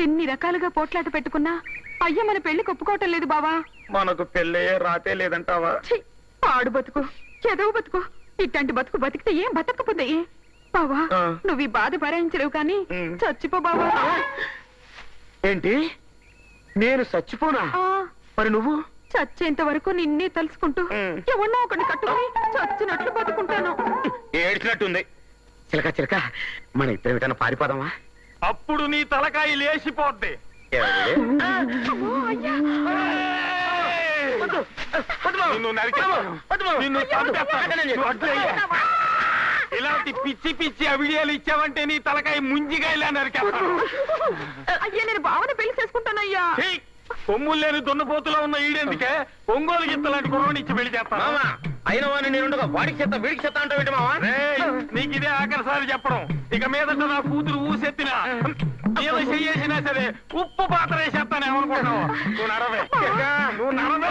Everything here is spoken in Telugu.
ఎన్ని రకాలుగా పోట్లాట పెట్టుకున్నా అయ్య మన పెళ్లి ఒప్పుకోవటం లేదు బావా. మనకు పెళ్ళే రాతే లేదంటావా? పాడు బతుకు, ఎదవు బతుకు. ఇట్లాంటి బతుకు బతికితే ఏం బతకపోతే బావా. నువ్వు ఈ బాధ భరాయించలేవు కానీ చచ్చిపో బావా. ఏంటి నేను చచ్చిపోనా? మరి నువ్వు? చచ్చేంత వరకు నిన్నే తలుసుకుంటూ ఎవరినో ఒకటి కట్టుకుని చచ్చినట్లు బతుకుంటాను. ఏడ్చినట్టుంది. చిలక చిలక మన ఇద్దరు ఏమిటన్నా పారిపోదామా? అప్పుడు నీ తలకాయ లేచిపోద్ది. ఇలాంటి పిచ్చి పిచ్చి అవిడియాలు ఇచ్చావంటే నీ తలకాయ ముంజిగా నరికేస్తాను. అయ్యా నేను బావని పెళ్లి చేసుకుంటానయ్యా. కొమ్ములు లేని దున్నపోతులో ఉన్న ఈడెందుకే ఒంగోలు గిత్తలాంటి కుర్రని ఇచ్చి పెళ్లి చేస్తాను. అయిన వాడిని నేను వాడికి చెత్త వీడికి చెత్త అంటే మావా? నీకు ఇదే ఆఖరిసారి చెప్పడం. ఇక మీదట నా కూతురు ఊసెత్తినా మీద చెయ్యేసినా సరే ఉప్పు పాత్ర వేసేస్తాను ఏమనుకుంటున్నావు? నువ్వు నడవే, నువ్వు నడవే.